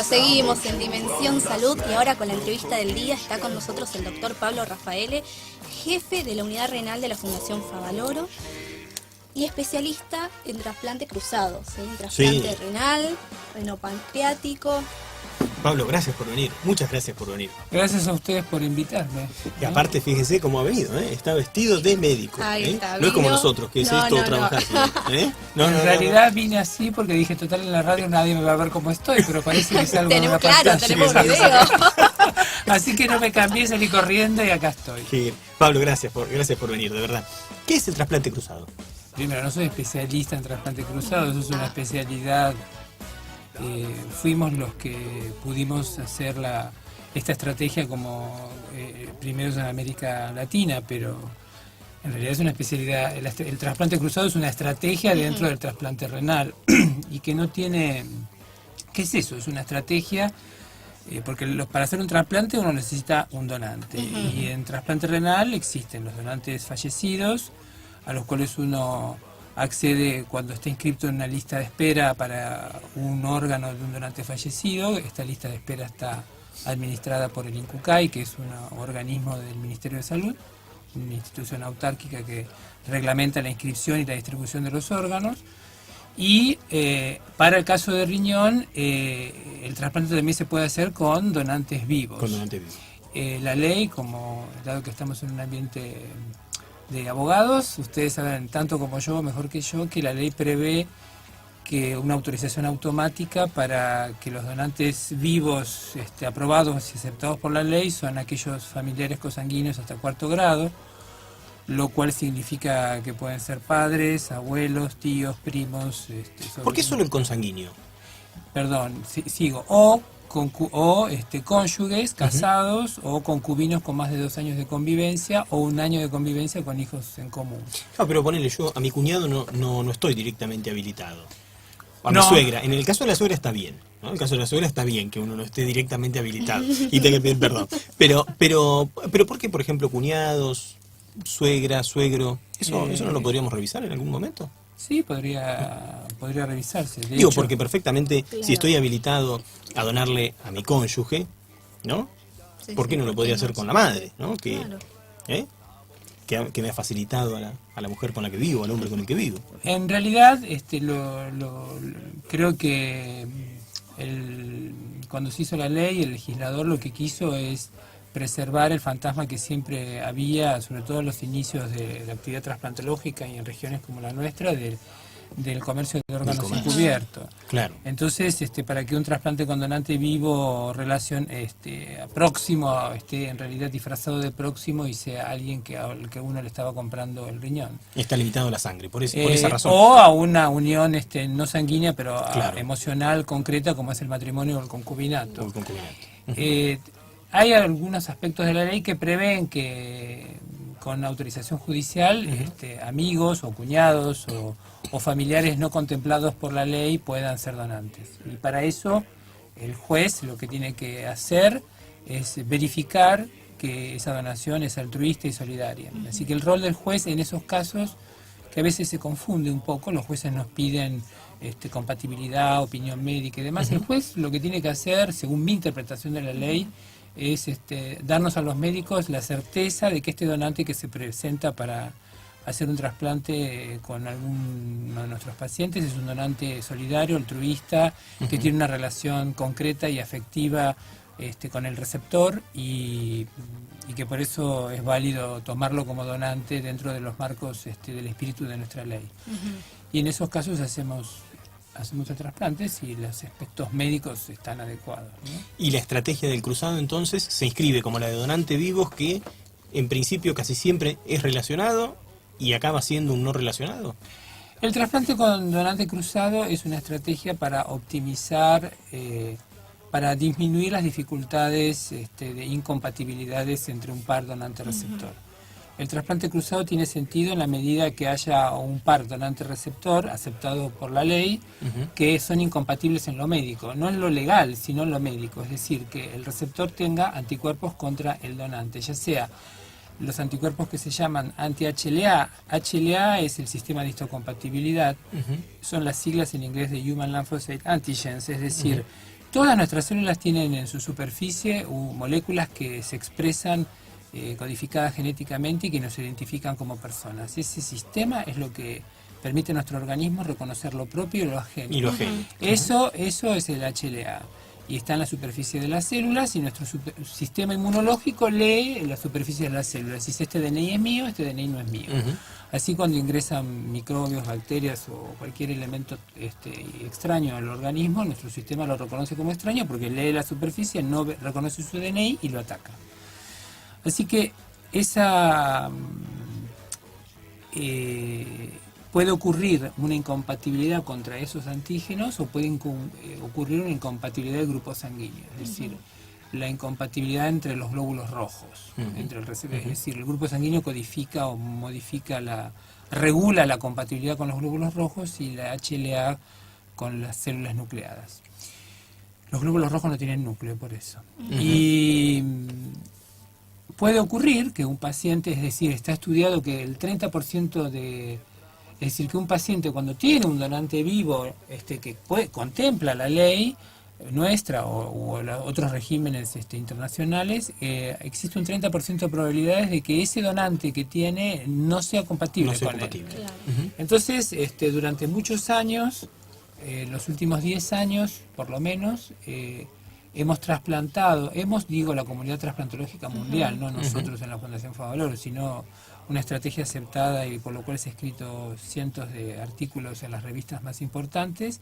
Bueno, seguimos en Dimensión Salud y ahora con la entrevista del día está con nosotros el doctor Pablo Raffaele, jefe de la unidad renal de la Fundación Favaloro y especialista en trasplante cruzado, ¿sí? Trasplante renal, renopancreático. Pablo, gracias por venir, muchas gracias por venir. Gracias a ustedes por invitarme. Y aparte, fíjese cómo ha venido, está vestido de médico. Ahí está, no es como vino. nosotros, que es esto trabajar. En realidad vine así porque dije, total, en la radio nadie me va a ver cómo estoy, pero parece que salgo en una pantalla. Tenemos video. Así que no me cambié, salí corriendo y acá estoy. Sí. Pablo, gracias por venir, de verdad. ¿Qué es el trasplante cruzado? Primero, no soy especialista en trasplante cruzado, eso es una especialidad. Fuimos los que pudimos hacer esta estrategia como primeros en América Latina, pero en realidad es una especialidad. El trasplante cruzado es una estrategia dentro del trasplante renal y que no tiene... ¿Qué es eso? Es una estrategia porque para hacer un trasplante uno necesita un donante y en trasplante renal existen los donantes fallecidos a los cuales uno accede cuando está inscrito en una lista de espera para un órgano de un donante fallecido. Esta lista de espera está administrada por el INCUCAI, que es un organismo del Ministerio de Salud, una institución autárquica que reglamenta la inscripción y la distribución de los órganos. Y para el caso de riñón, el trasplante también se puede hacer con donantes vivos. Con donantes vivos. La ley, dado que estamos en un ambiente de abogados, ustedes saben tanto como yo, mejor que yo, que la ley prevé que una autorización automática para que los donantes vivos aprobados y aceptados por la ley son aquellos familiares consanguíneos hasta 4º grado, lo cual significa que pueden ser padres, abuelos, tíos, primos. ¿Por qué solo el consanguíneo? Perdón, sigo. Cónyuges, casados o concubinos con más de 2 años de convivencia o 1 año de convivencia con hijos en común. No, pero ponele, yo a mi cuñado no estoy directamente habilitado. A mi suegra, en el caso de la suegra está bien, ¿no? En el caso de la suegra está bien que uno no esté directamente habilitado y tenga que pedir perdón. Pero ¿por qué, por ejemplo, cuñados, suegra, suegro, eso no lo podríamos revisar en algún momento? Sí, podría revisarse. Digo, porque perfectamente, si estoy habilitado a donarle a mi cónyuge, ¿no? Sí, ¿Por qué no lo podría hacer con la madre, ¿no? Claro. Que me ha facilitado a la mujer con la que vivo, al hombre con el que vivo. En realidad, creo que cuando se hizo la ley, el legislador lo que quiso es preservar el fantasma que siempre había, sobre todo en los inicios de la actividad trasplantológica y en regiones como la nuestra, del comercio de órganos encubierto. Claro. Entonces, para que un trasplante con donante vivo próximo esté en realidad disfrazado de próximo y sea alguien al que uno le estaba comprando el riñón. Está limitado a la sangre, por esa razón. O a una unión no sanguínea, pero claro, emocional, concreta, como es el matrimonio o el concubinato. Uh-huh. Hay algunos aspectos de la ley que prevén que con autorización judicial amigos o cuñados o familiares no contemplados por la ley puedan ser donantes. Y para eso el juez lo que tiene que hacer es verificar que esa donación es altruista y solidaria. Así que el rol del juez en esos casos, que a veces se confunde un poco, los jueces nos piden compatibilidad, opinión médica y demás. El juez lo que tiene que hacer, según mi interpretación de la ley, es darnos a los médicos la certeza de que este donante que se presenta para hacer un trasplante con alguno de nuestros pacientes es un donante solidario, altruista, que tiene una relación concreta y afectiva con el receptor y que por eso es válido tomarlo como donante dentro de los marcos del espíritu de nuestra ley. Y en esos casos hacemos el trasplante si los aspectos médicos están adecuados, ¿no? Y la estrategia del cruzado entonces se inscribe como la de donante vivos, que en principio casi siempre es relacionado y acaba siendo un no relacionado. El trasplante con donante cruzado es una estrategia para optimizar, para disminuir las dificultades de incompatibilidades entre un par donante-receptor. El trasplante cruzado tiene sentido en la medida que haya un par donante-receptor aceptado por la ley, que son incompatibles en lo médico, no en lo legal, sino en lo médico. Es decir, que el receptor tenga anticuerpos contra el donante, ya sea los anticuerpos que se llaman anti-HLA. HLA es el sistema de histocompatibilidad, son las siglas en inglés de Human Lymphocyte Antigens, es decir, Todas nuestras células tienen en su superficie moléculas que se expresan codificadas genéticamente y que nos identifican como personas. Ese sistema es lo que permite a nuestro organismo reconocer lo propio y lo ajeno. Y lo ajeno. Eso es el HLA. Y está en la superficie de las células y nuestro sistema inmunológico lee la superficie de las células. Dice, este DNI es mío, este DNI no es mío. Así cuando ingresan microbios, bacterias o cualquier elemento extraño al organismo, nuestro sistema lo reconoce como extraño porque lee la superficie, no reconoce su DNI y lo ataca. Así que esa puede ocurrir una incompatibilidad contra esos antígenos o puede ocurrir una incompatibilidad del grupo sanguíneo, es decir, la incompatibilidad entre los glóbulos rojos, entre el es decir, el grupo sanguíneo codifica o modifica regula la compatibilidad con los glóbulos rojos y la HLA con las células nucleadas. Los glóbulos rojos no tienen núcleo por eso. Y puede ocurrir que un paciente, es decir, está estudiado que el 30% es decir, que un paciente cuando tiene un donante vivo que contempla la ley nuestra o otros regímenes internacionales, existe un 30% de probabilidades de que ese donante que tiene no sea compatible con él. Claro. Entonces, durante muchos años, los últimos 10 años por lo menos, hemos trasplantado, digo la comunidad trasplantológica mundial, no nosotros en la Fundación Favaloro, sino una estrategia aceptada y por lo cual se han escrito cientos de artículos en las revistas más importantes,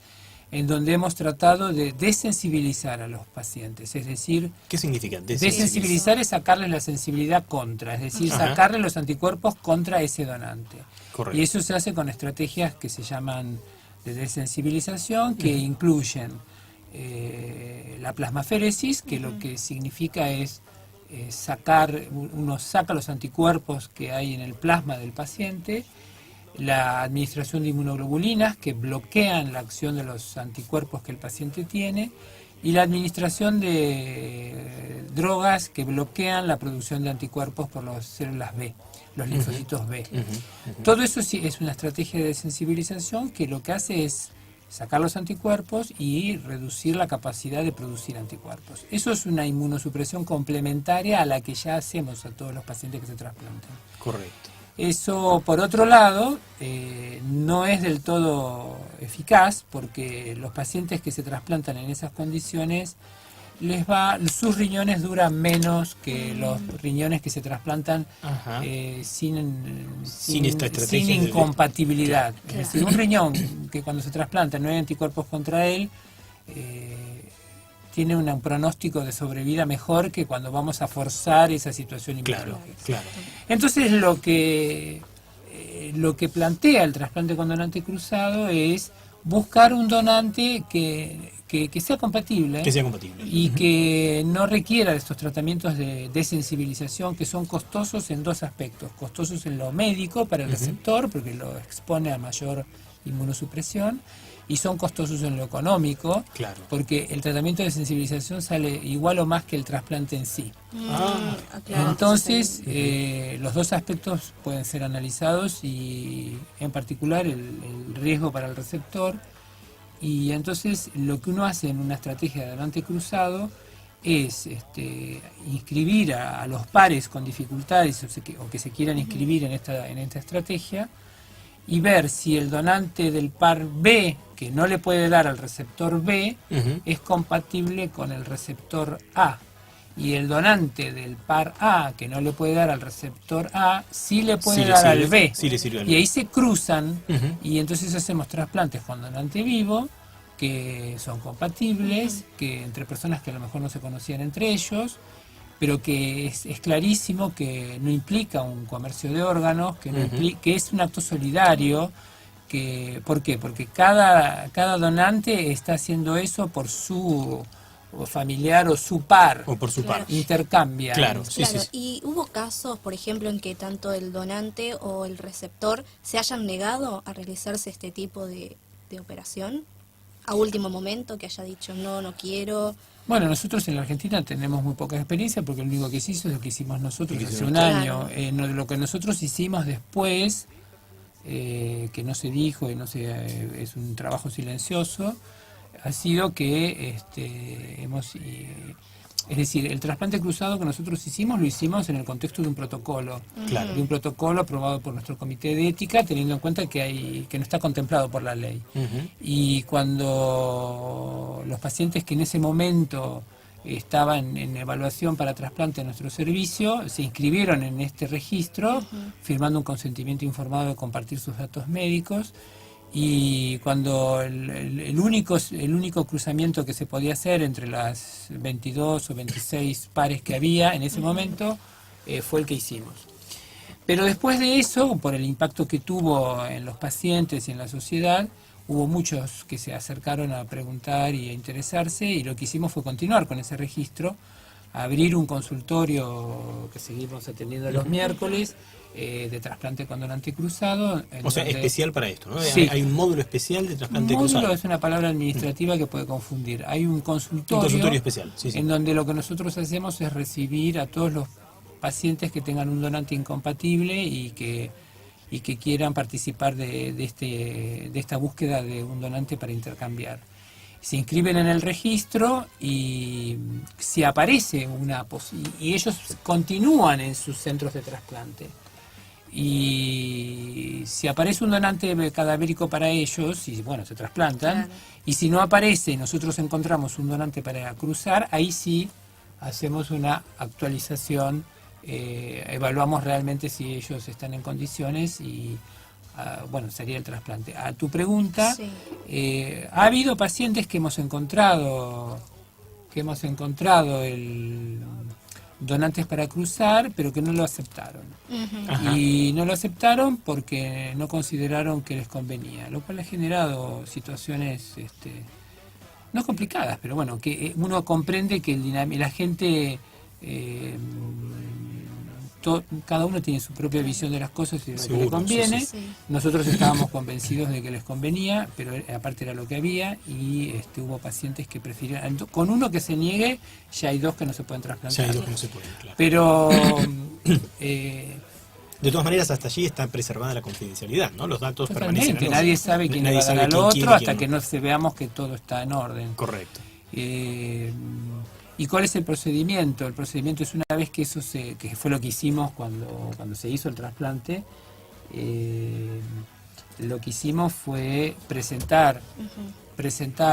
en donde hemos tratado de desensibilizar a los pacientes, es decir... ¿Qué significa Desensibilizar es sacarles la sensibilidad contra, es decir, sacarles los anticuerpos contra ese donante. Correcto. Y eso se hace con estrategias que se llaman de desensibilización, que incluyen la plasmaféresis, que lo que significa es uno saca los anticuerpos que hay en el plasma del paciente, la administración de inmunoglobulinas que bloquean la acción de los anticuerpos que el paciente tiene y la administración de drogas que bloquean la producción de anticuerpos por las células B, los linfocitos B. Todo eso sí es una estrategia de sensibilización que lo que hace es sacar los anticuerpos y reducir la capacidad de producir anticuerpos. Eso es una inmunosupresión complementaria a la que ya hacemos a todos los pacientes que se trasplantan. Correcto. Eso, por otro lado, no es del todo eficaz porque los pacientes que se trasplantan en esas condiciones, sus riñones duran menos que los riñones que se trasplantan sin esta estrategia incompatibilidad. Es decir, un riñón que cuando se trasplanta no hay anticuerpos contra él, tiene un pronóstico de sobrevida mejor que cuando vamos a forzar esa situación inmunológica. Claro. Entonces lo que plantea el trasplante con donante cruzado es buscar un donante que sea compatible. Que sea compatible. Y que no requiera de estos tratamientos de desensibilización que son costosos en dos aspectos. Costosos en lo médico para el receptor, porque lo expone a mayor inmunosupresión, y son costosos en lo económico, claro, porque el tratamiento de sensibilización sale igual o más que el trasplante en sí. Claro, entonces, los dos aspectos pueden ser analizados y en particular el riesgo para el receptor. Y entonces lo que uno hace en una estrategia de donante cruzado es inscribir a los pares con dificultades o que se quieran inscribir en esta estrategia y ver si el donante del par B, que no le puede dar al receptor B, es compatible con el receptor A. Y el donante del par A, que no le puede dar al receptor A, sí le puede dar al B. Sí le sirve al y B. ahí se cruzan, y entonces hacemos trasplantes con donante vivo, que son compatibles, que entre personas que a lo mejor no se conocían entre ellos, pero que es clarísimo que no implica un comercio de órganos, que es un acto solidario. ¿Por qué? Porque cada donante está haciendo eso por su familiar o su par. O por su par. Intercambia. Claro, sí. Y hubo casos, por ejemplo, en que tanto el donante o el receptor se hayan negado a realizarse este tipo de operación a último momento, que haya dicho no quiero. Bueno, nosotros en la Argentina tenemos muy poca experiencia porque lo único que se hizo es lo que hicimos nosotros hace un año. Lo que nosotros hicimos después, que no se dijo y es un trabajo silencioso, ha sido que es decir, el trasplante cruzado que nosotros hicimos, lo hicimos en el contexto de un protocolo. Claro. De un protocolo aprobado por nuestro comité de ética, teniendo en cuenta que no está contemplado por la ley. Y cuando los pacientes que en ese momento estaban en evaluación para trasplante en nuestro servicio, se inscribieron en este registro, firmando un consentimiento informado de compartir sus datos médicos. Y cuando el único cruzamiento que se podía hacer entre las 22 o 26 pares que había en ese momento fue el que hicimos. Pero después de eso, por el impacto que tuvo en los pacientes y en la sociedad, hubo muchos que se acercaron a preguntar y a interesarse, y lo que hicimos fue continuar con ese registro, abrir un consultorio que seguimos atendiendo los miércoles, de trasplante con donante cruzado. O sea, especial para esto, ¿no? Sí. Hay un módulo especial de trasplante cruzado. Módulo es una palabra administrativa que puede confundir. Hay un consultorio especial, sí. en donde lo que nosotros hacemos es recibir a todos los pacientes que tengan un donante incompatible y que quieran participar de esta búsqueda de un donante para intercambiar. Se inscriben en el registro y si aparece y ellos continúan en sus centros de trasplante. Y si aparece un donante cadavérico para ellos, y bueno, se trasplantan. Claro. Y si no aparece y nosotros encontramos un donante para cruzar, ahí sí hacemos una actualización, evaluamos realmente si ellos están en condiciones y bueno, sería el trasplante. A tu pregunta, sí. Ha habido pacientes que hemos encontrado donantes para cruzar, pero que no lo aceptaron. Y no lo aceptaron porque no consideraron que les convenía, lo cual ha generado situaciones no complicadas, pero bueno, que uno comprende que la gente, cada uno tiene su propia visión de las cosas y de lo que le conviene. Sí. Nosotros estábamos convencidos de que les convenía, pero aparte era lo que había, y hubo pacientes que prefirieron. Con uno que se niegue, ya hay dos que no se pueden trasplantar. Ya hay dos que no se pueden, claro. Pero de todas maneras, hasta allí está preservada la confidencialidad, ¿no? Los datos permanecen. Nadie sabe quién le va a dar al otro hasta que no veamos que todo está en orden. Correcto. ¿Y cuál es el procedimiento? El procedimiento es una vez que que fue lo que hicimos cuando se hizo el trasplante, lo que hicimos fue presentar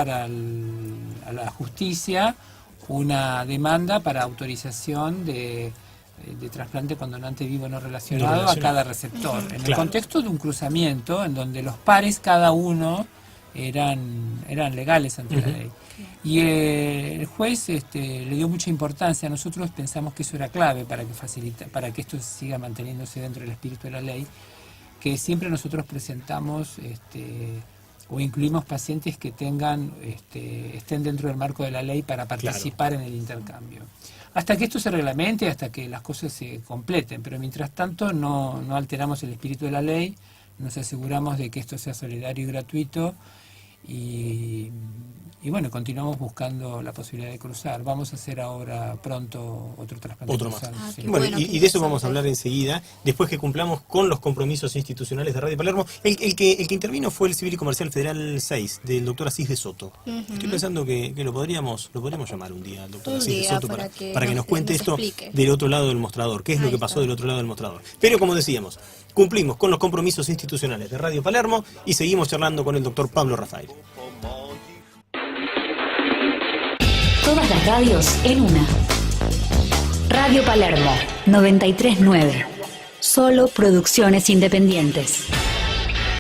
a la justicia una demanda para autorización de trasplante con donante vivo no relacionado a cada receptor. En el contexto de un cruzamiento en donde los pares, cada uno, eran legales ante la ley. Y el juez le dio mucha importancia. Nosotros pensamos que eso era clave para que esto siga manteniéndose dentro del espíritu de la ley, que siempre nosotros presentamos o incluimos pacientes que estén dentro del marco de la ley para participar en el intercambio. Hasta que esto se reglamente, hasta que las cosas se completen, pero mientras tanto no alteramos el espíritu de la ley, nos aseguramos de que esto sea solidario y gratuito. Y bueno, continuamos buscando la posibilidad de cruzar. Vamos a hacer ahora pronto otro trasplante. Otro más. Sí. Bueno, y de eso vamos a hablar enseguida, después que cumplamos con los compromisos institucionales de Radio Palermo. El que intervino fue el Civil y Comercial Federal 6, del doctor Asís de Soto. Estoy pensando que lo podríamos llamar un día al doctor Asís de Soto para que nos cuente esto del otro lado del mostrador, qué es lo que pasó del otro lado del mostrador. Pero como decíamos, cumplimos con los compromisos institucionales de Radio Palermo y seguimos charlando con el doctor Pablo Rafael. Todas las radios en una. Radio Palermo 93.9. Solo producciones independientes.